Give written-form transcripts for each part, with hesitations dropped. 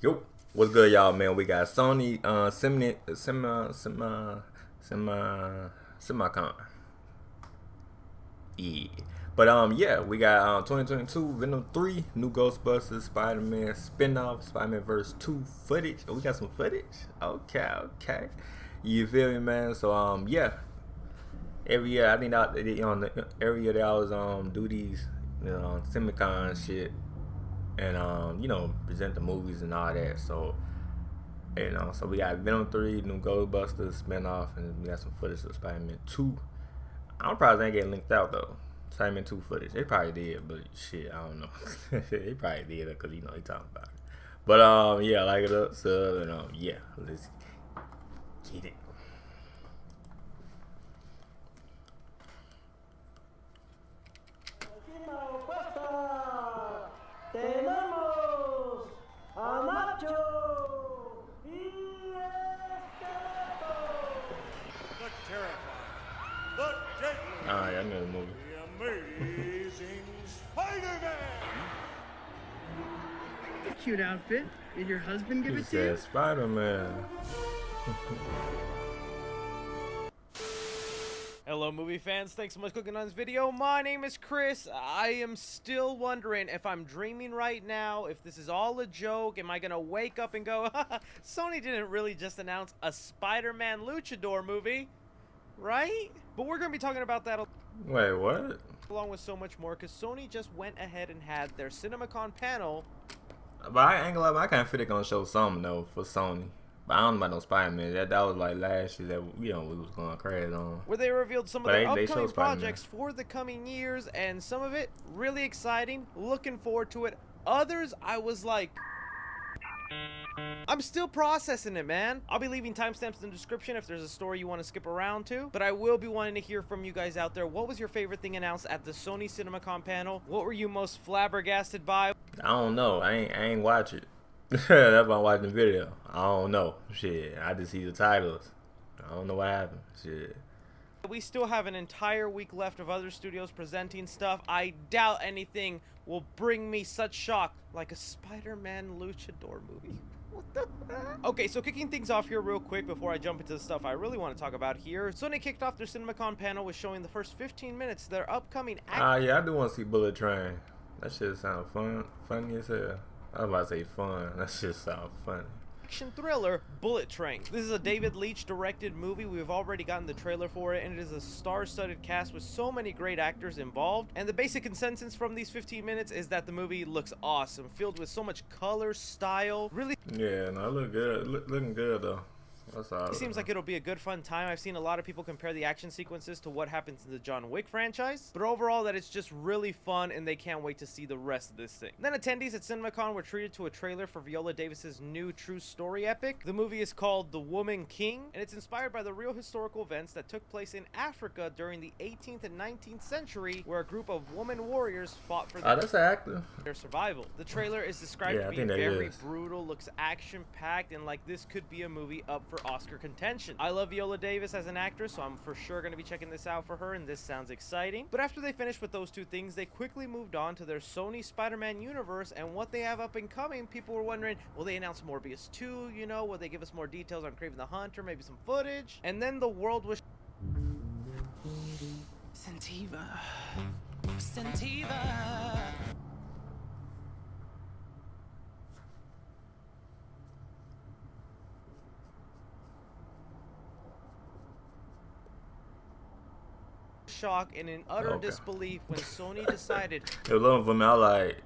Yo, what's good, y'all, man? We got Sony CinemaCon. Yeah. But yeah, we got 2022 Venom 3, new Ghostbusters, Spider-Man spin-off, Spider-Man verse 2 footage. Oh, we got some footage? Okay. You feel me, man? So yeah. Every year I think that every year they always do these CinemaCon shit and present the movies and all that. So so we got Venom 3, new Ghostbusters spinoff, and we got some footage of Spider-Man 2. I'm probably ain't getting linked out though. Spider-Man 2 footage. They probably did, but shit, I don't know. They probably did because they talking about it. But yeah, like it up, sub, and yeah, let's get it. Tenemos a Nacho y The terrifying, the deadly, Alright, I know the movie. the amazing Spider-Man! Cute outfit. Did your husband give He it to you? said Spider-Man. Hello movie fans, thanks so much for clicking on this video. My name is Chris. I am still wondering if I'm dreaming right now, if this is all a joke. Am I gonna wake up and go, Sony didn't really just announce a Spider-Man luchador movie, right? But we're gonna be talking about that Wait, what? along with so much more, because Sony just went ahead and had their CinemaCon panel. But I ain't gonna lie, I kind of feel they gonna show something though for Sony. But I don't know about no Spider-Man. That was like last year that we was going crazy on. Where they revealed some of But their they upcoming showed Spider-Man. projects for the coming years, and some of it really exciting, looking forward to it. Others, I was like, I'm still processing it, man. I'll be leaving timestamps in the description if there's a story you want to skip around to, but I will be wanting to hear from you guys out there. What was your favorite thing announced at the Sony CinemaCon panel? What were you most flabbergasted by? I don't know. I ain't watch it. That's why I'm watching the video. I don't know. Shit. I just see the titles. I don't know what happened. Shit. We still have an entire week left of other studios presenting stuff. I doubt anything will bring me such shock like a Spider-Man luchador movie. What the heck? Okay, so kicking things off here real quick before I jump into the stuff I really want to talk about here. Sony kicked off their CinemaCon panel with showing the first 15 minutes of their upcoming Yeah, I do want to see Bullet Train. That shit sound funny as hell. I was about to say fun. That shit sound funny. action thriller Bullet Train. This is a David Leitch directed movie. We've already gotten the trailer for it, and it is a star-studded cast with so many great actors involved. And the basic consensus from these 15 minutes is that the movie looks awesome, filled with so much color, style. Really, Yeah, no, it look good. Looking good though. That's all. it seems like it'll be a good fun time. I've seen a lot of people compare the action sequences to what happens in the John Wick franchise, but overall that it's just really fun and they can't wait to see the rest of this thing. Then attendees at CinemaCon were treated to a trailer for Viola Davis's new true story epic. The movie is called The Woman King, and it's inspired by the real historical events that took place in Africa during the 18th and 19th century, where a group of woman warriors fought for that's an actor. their survival. The trailer is described Yeah, I to be think that very is. brutal, looks action-packed, and like this could be a movie up for Oscar contention. I love Viola Davis as an actress, so I'm for sure going to be checking this out for her, and this sounds exciting. But after they finished with those two things, they quickly moved on to their Sony Spider-Man universe and what they have up and coming. People were wondering, will they announce Morbius 2, you know? Will they give us more details on Kraven the Hunter, maybe some footage? And then the world was... Sentiva. Sentiva. shock and in utter Okay. disbelief when Sony decided It was looking for me. I was like,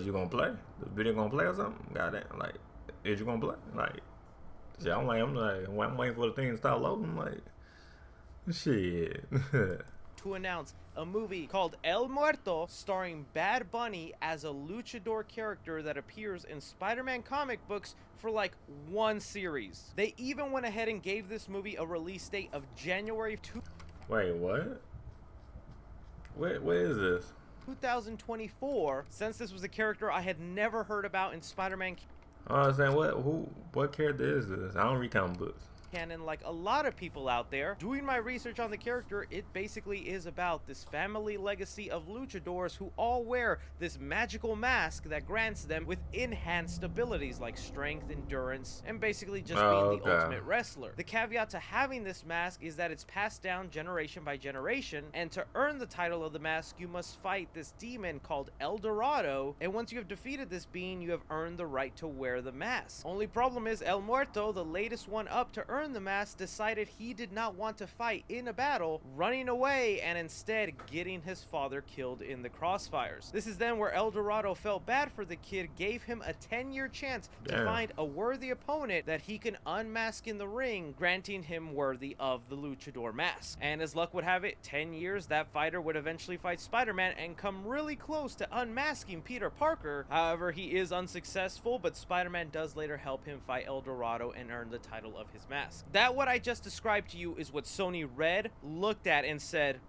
you gonna play? The video gonna play or something? Goddamn, like, is you gonna play? Like, shit, I'm waiting for the thing to start loading. I'm like, shit. to announce a movie called El Muerto, starring Bad Bunny as a luchador character that appears in Spider-Man comic books for like one series. They even went ahead and gave this movie a release date of January Wait, what? Where is this? 2024, since this was a character I had never heard about in Spider-Man I was saying, what character is this? I don't read comic books. canon like a lot of people out there. Doing my research on the character, it basically is about this family legacy of luchadors who all wear this magical mask that grants them with enhanced abilities like strength, endurance, and basically just being the ultimate wrestler. The caveat to having this mask is that it's passed down generation by generation, and to earn the title of the mask, you must fight this demon called El Dorado, and once you have defeated this being, you have earned the right to wear the mask. Only problem is El Muerto, the latest one up to earn the mask, decided he did not want to fight in a battle, running away and instead getting his father killed in the crossfires. This is then where El Dorado felt bad for the kid, gave him a 10-year chance to find a worthy opponent that he can unmask in the ring, granting him worthy of the luchador mask. And as luck would have it, 10 years, that fighter would eventually fight Spider-Man and come really close to unmasking Peter Parker. However, he is unsuccessful, but Spider-Man does later help him fight El Dorado and earn the title of his mask. That what I just described to you is what Sony read, looked at, and said,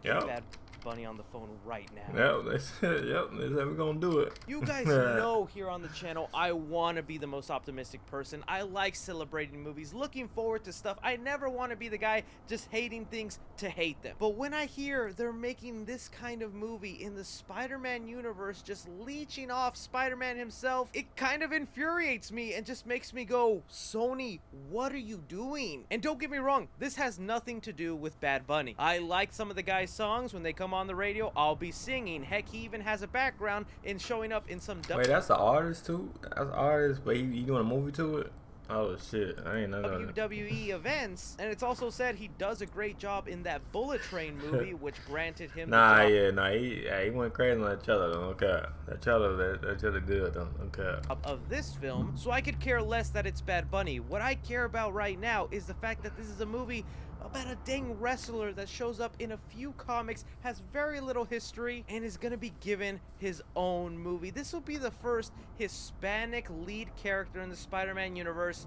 "Get Bad Bunny on the phone right now." Yep, they said we're gonna do it. You guys know here on the channel, I want to be the most optimistic person. I like celebrating movies, looking forward to stuff. I never want to be the guy just hating things to hate them. But when I hear they're making this kind of movie in the Spider-Man universe, just leeching off Spider-Man himself, it kind of infuriates me and just makes me go, Sony, what are you doing? And don't get me wrong, this has nothing to do with Bad Bunny. I like some of the guy's songs. When they come on the radio, I'll be singing. Heck, he even has a background in showing up in some Wait, that's the artist too? That's the artist, but he doing a movie to it? Oh shit, I ain't know that. WWE events, and it's also said he does a great job in that Bullet Train movie, which granted him the job he went crazy on that cello though, okay. That cello good though, okay. Of this film, so I could care less that it's Bad Bunny. What I care about right now is the fact that this is a movie about a dang wrestler that shows up in a few comics, has very little history, and is gonna be given his own movie. This will be the first Hispanic lead character in the Spider-Man universe,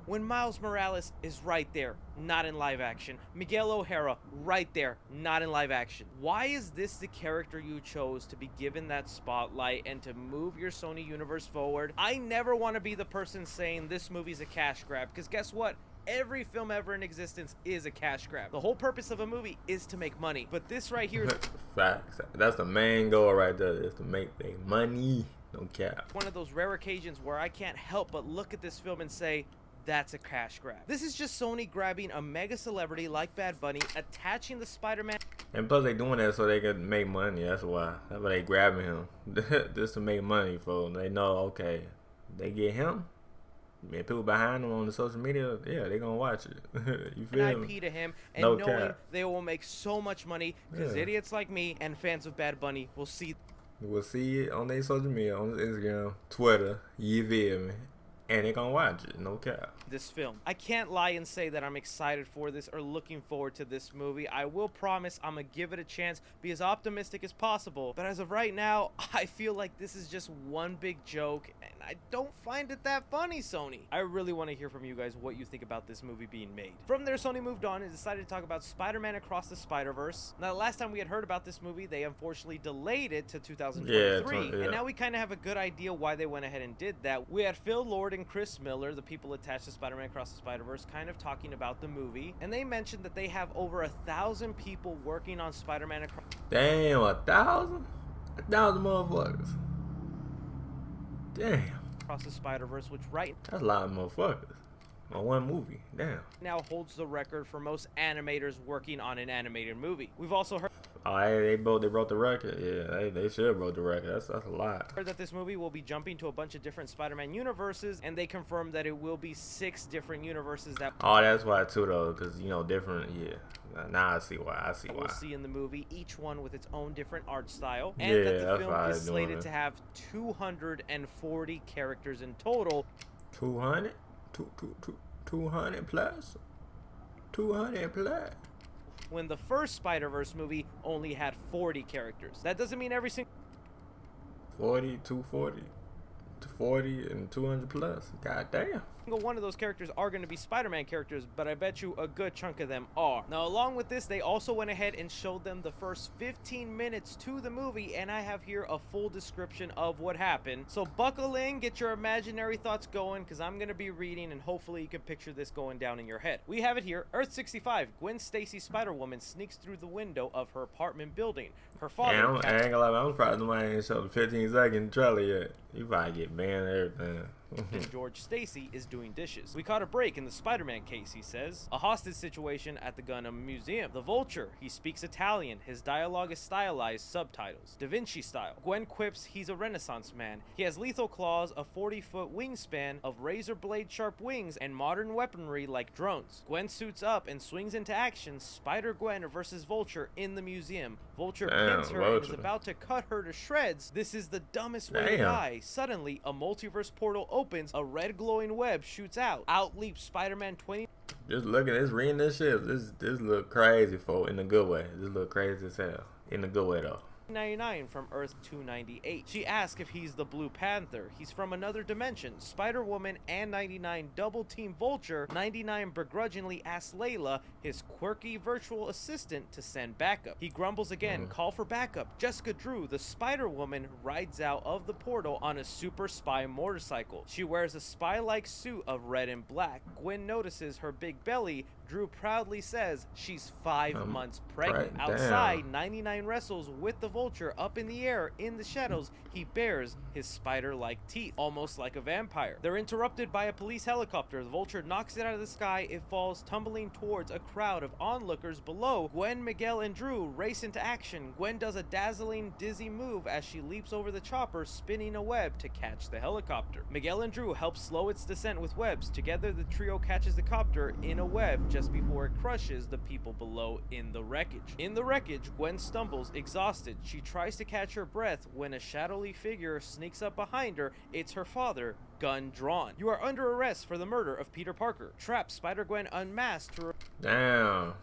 when Miles Morales is right there, not in live action. Miguel O'Hara, right there, not in live action. Why is this the character you chose to be given that spotlight and to move your Sony universe forward? I never want to be the person saying this movie's a cash grab, because guess what? Every film ever in existence is a cash grab. The whole purpose of a movie is to make money. But this right here is facts. That's the main goal right there, is to make money. No cap. One of those rare occasions where I can't help but look at this film and say, that's a cash grab. This is just Sony grabbing a mega celebrity like Bad Bunny, attaching the Spider-Man. And plus they doing that so they can make money. That's why they grabbing him. Just to make money, for they know, okay, they get him. And people behind them on the social media, yeah, they gonna watch it. You feel me? IP to him, and no knowing cap. they will make so much money, because idiots like me and fans of Bad Bunny will see. We'll see it on their social media, on Instagram, Twitter, you feel me? And they gonna watch it, no cap. This film. I can't lie and say that I'm excited for this or looking forward to this movie. I will promise I'm gonna give it a chance, be as optimistic as possible. But as of right now, I feel like this is just one big joke, and I don't find it that funny, Sony. I really want to hear from you guys what you think about this movie being made. From there, Sony moved on and decided to talk about Spider-Man Across the Spider-Verse. Now, the last time we had heard about this movie, they unfortunately delayed it to 2023. And now we kind of have a good idea why they went ahead and did that. We had Phil Lord and Chris Miller, the people attached to Spider-Man Across the Spider-Verse, kind of talking about the movie, and they mentioned that they have over 1,000 people working on Spider-Man Across. Damn, 1,000? 1,000 motherfuckers. Damn. Across the Spider-Verse, which that's a lot of motherfuckers on one movie. Damn. Now holds the record for most animators working on an animated movie. We've also heard. Oh, they broke the record. Yeah, they should have broke the record. That's a lot. Heard that this movie will be jumping to a bunch of different Spider-Man universes, and they confirmed that it will be 6 different universes that. Oh, that's why too, though, because different. Yeah. Now I see why. We'll see in the movie, each one with its own different art style, and that the film is slated to have 240 characters in total. 200? 200 plus? 200 plus? When the first Spider-Verse movie only had 40 characters. That doesn't mean every single 40, 240, 240, and 200 plus. God damn. single one of those characters are going to be Spider-Man characters, but I bet you a good chunk of them are. Now, along with this, they also went ahead and showed them the first 15 minutes to the movie, and I have here a full description of what happened. So buckle in, get your imaginary thoughts going, because I'm going to be reading, and hopefully you can picture this going down in your head. We have it here. Earth 65. Gwen Stacy Spider-Woman sneaks through the window of her apartment building. Her father... I ain't gonna lie, I'm surprised nobody ain't showed the 15-second trailer yet. You probably get banned and everything. And George Stacy is doing dishes. We caught a break in the Spider-Man case, he says. A hostage situation at the Venom Museum. The Vulture, he speaks Italian. His dialogue is stylized subtitles. Da Vinci style. Gwen quips he's a Renaissance man. He has lethal claws, a 40-foot wingspan of razor blade sharp wings, and modern weaponry like drones. Gwen suits up and swings into action. Spider-Gwen versus Vulture in the museum. Vulture pins her and is about to cut her to shreds. This is the dumbest way to die. Suddenly, a multiverse portal opens, a red glowing web shoots out. Out leaps Spider-Man 20. Just looking at this, reading this shit, this look crazy, for in a good way. This look crazy as hell. In a good way though. 99 from Earth 298. She asks if he's the Blue Panther. He's from another dimension. Spider-Woman and 99 double team Vulture. 99 begrudgingly asks Layla, his quirky virtual assistant, to send backup. He grumbles again, call for backup. Jessica Drew, the Spider-Woman, rides out of the portal on a super spy motorcycle. She wears a spy-like suit of red and black. Gwen notices her big belly. Drew proudly says she's 5 months pregnant. Outside, 99 wrestles with the Vulture up in the air. In the shadows, he bares his spider-like teeth, almost like a vampire. They're interrupted by a police helicopter. The Vulture knocks it out of the sky. It falls tumbling towards a crowd of onlookers below. Gwen, Miguel, and Drew race into action. Gwen does a dazzling, dizzy move as she leaps over the chopper, spinning a web to catch the helicopter. Miguel and Drew help slow its descent with webs. Together, the trio catches the copter in a web just before it crushes the people below in the wreckage. In the wreckage, Gwen stumbles, exhausted. She tries to catch her breath when a shadowy figure sneaks up behind her. It's her father, gun drawn. You are under arrest for the murder of Peter Parker. Trapped, Spider-Gwen unmasked to damn.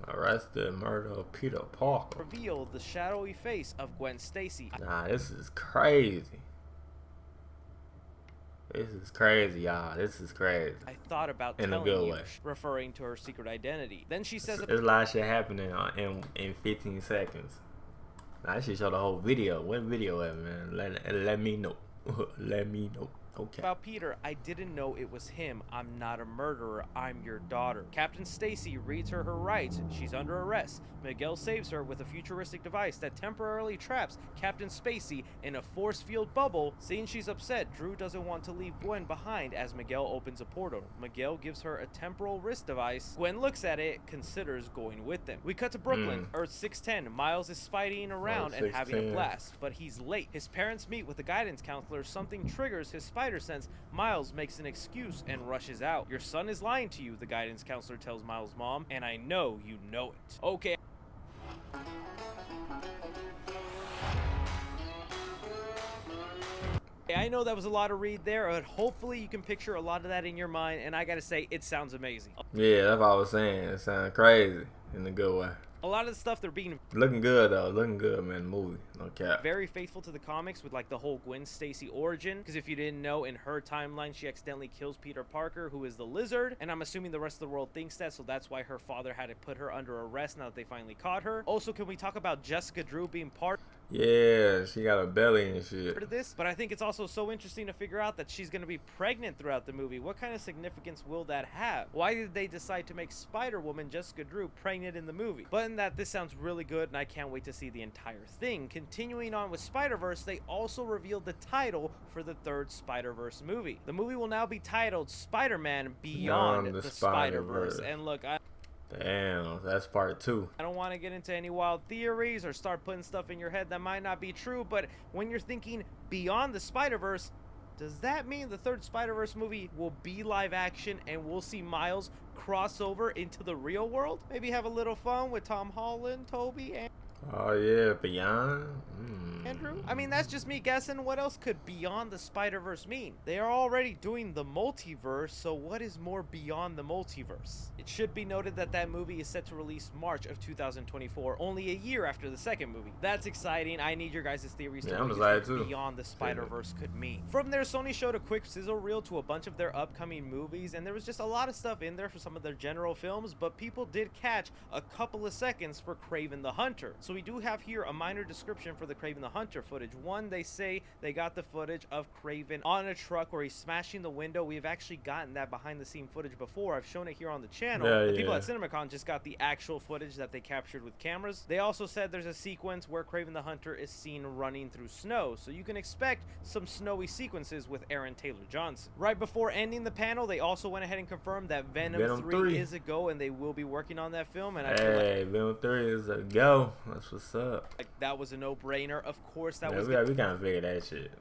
Arrested, murder of Peter Parker. Reveal the shadowy face of Gwen Stacy. Nah, this is crazy. This is crazy, y'all. This is crazy. I thought about in telling a good you, way. referring to her secret identity. Then she says there's a lot of shit happening in 15 seconds. I should show the whole video. What video at, man? Let me know. Let me know. Okay. About Peter, I didn't know it was him. I'm not a murderer. I'm your daughter. Captain Stacy reads her rights. She's under arrest. Miguel saves her with a futuristic device that temporarily traps Captain Spacey in a force field bubble. Seeing she's upset, Drew doesn't want to leave Gwen behind as Miguel opens a portal. Miguel gives her a temporal wrist device. Gwen looks at it, considers going with them. We cut to Brooklyn, Earth 610. Miles is spiding around and having a blast, but he's late. His parents meet with the guidance counselor. Something triggers his spider sense. Miles makes an excuse and rushes out. Your son is lying to you, the guidance counselor tells Miles' mom, and I know you know it. Okay. I know that was a lot to read there, but hopefully you can picture a lot of that in your mind, and I gotta say, it sounds amazing. Yeah, that's what I was saying. It sounds crazy in a good way. A lot of the stuff they're being looking good though, looking good, man. The movie, no cap. Very faithful to the comics with like the whole Gwen Stacy origin. Because if you didn't know, in her timeline, she accidentally kills Peter Parker, who is the Lizard, and I'm assuming the rest of the world thinks that, so that's why her father had to put her under arrest now that they finally caught her. Also, can we talk about Jessica Drew being part? Yeah, she got a belly and shit. Of this, but I think it's also so interesting to figure out that she's going to be pregnant throughout the movie. What kind of significance will that have? Why did they decide to make Spider-Woman Jessica Drew pregnant in the movie? But in that, this sounds really good, and I can't wait to see the entire thing. Continuing on with Spider-Verse, they also revealed the title for the third Spider-Verse movie. The movie will now be titled Spider-Man Beyond the Spider-Verse. And look, damn, that's part 2. I don't want to get into any wild theories or start putting stuff in your head that might not be true, but when you're thinking Beyond the Spider-Verse, does that mean the third Spider-Verse movie will be live action and we'll see Miles cross over into the real world? Maybe have a little fun with Tom Holland, Toby, and... Oh yeah, Beyond. Andrew? I mean, that's just me guessing. What else could Beyond the Spider-Verse mean? They are already doing the multiverse, so what is more beyond the multiverse? It should be noted that that movie is set to release March of 2024, only a year after the second movie. That's exciting. I need your guys' theories to what Beyond the Spider-Verse could mean. From there, Sony showed a quick sizzle reel to a bunch of their upcoming movies, and there was just a lot of stuff in there for some of their general films, but people did catch a couple of seconds for Kraven the Hunter. So we do have here a minor description for the Kraven the Hunter footage. One, they say they got the footage of Kraven on a truck where he's smashing the window. We've actually gotten that behind the scene footage before. I've shown it here on the channel. The people at CinemaCon just got the actual footage that they captured with cameras. They also said there's a sequence where Kraven the Hunter is seen running through snow, so you can expect some snowy sequences with Aaron Taylor Johnson. Right before ending the panel, they also went ahead and confirmed that Venom 3 is a go, and they will be working on that film. And I feel like Venom 3 is a go. That's what's up. like that was a no-brainer. Of course, that was. We gotta figure that shit.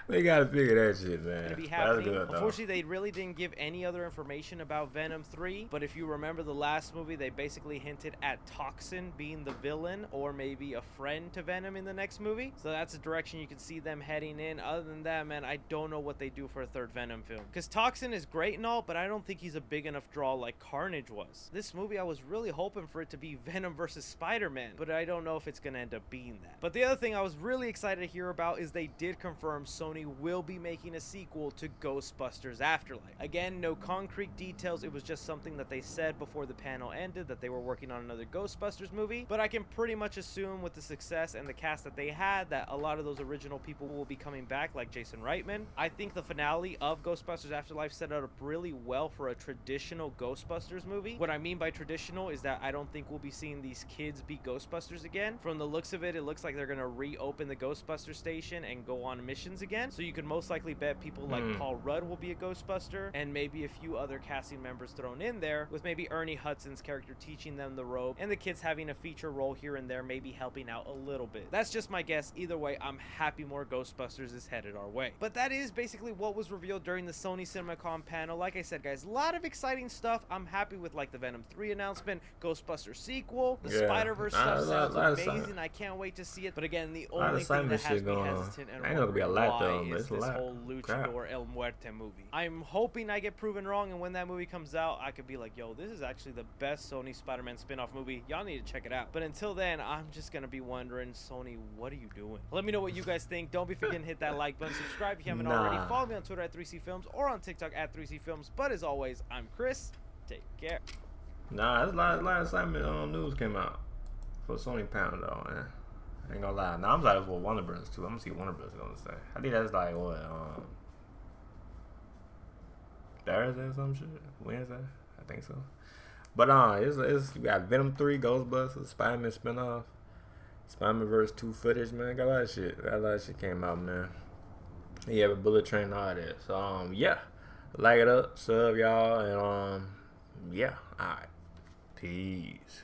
We gotta figure that shit, man. Gonna be happening. Unfortunately, they really didn't give any other information about Venom 3, but if you remember the last movie, they basically hinted at Toxin being the villain or maybe a friend to Venom in the next movie. So that's a direction you can see them heading in. Other than that, man, I don't know what they do for a third Venom film, because Toxin is great and all, but I don't think he's a big enough draw like Carnage was. This movie, I was really hoping for it to be Venom versus Spider-Man, but I don't know if it's gonna end up being that. But the other thing I was really excited to hear about is they did confirm Sony will be making a sequel to Ghostbusters Afterlife. Again, no concrete details. It was just something that they said before the panel ended, that they were working on another Ghostbusters movie. But I can pretty much assume with the success and the cast that they had that a lot of those original people will be coming back, like Jason Reitman. I think the finale of Ghostbusters Afterlife set it up really well for a traditional Ghostbusters movie. What I mean by traditional is that I don't think we'll be seeing these kids be Ghostbusters again. From the looks of it, it looks like they're going to reopen the Ghostbuster station and go on missions again. So you can most likely bet people like Paul Rudd will be a Ghostbuster, and maybe a few other casting members thrown in there, with maybe Ernie Hudson's character teaching them the rope, and the kids having a feature role here and there, maybe helping out a little bit. That's just my guess. Either way, I'm happy more Ghostbusters is headed our way. But that is basically what was revealed during the Sony CinemaCon panel. Like I said, guys, a lot of exciting stuff. I'm happy with like the Venom 3 announcement, Ghostbusters sequel, the Spider-Verse stuff sounds amazing. I can't wait to see it. But again, the only thing that has me hesitant and is this whole Luchador El Muerte movie. I'm hoping I get proven wrong, and when that movie comes out, I could be like, yo, this is actually the best Sony Spider-Man spin-off movie. Y'all need to check it out. But until then, I'm just gonna be wondering, Sony, what are you doing? Let me know what you guys think. Don't be forgetting to hit that like button, subscribe if you haven't already. Follow me on Twitter at 3CFilms or on TikTok at 3CFilms. But as always, I'm Chris. Take care. Nah, that's last time news came out for Sony panel though, man. I ain't gonna lie. Now I'm excited for Warner Bros. too. I'm gonna see what Warner Bros. Is gonna say. I think that's like what Thursday or some shit. Wednesday, I think so. But it's we got Venom 3, Ghostbusters, Spider-Man spinoff, Spider-Man verse 2 footage, man. Got a lot of shit. Got a lot of shit came out, man. Yeah, but Bullet Train and all that. So yeah, like it up, sub y'all, and yeah, alright, peace.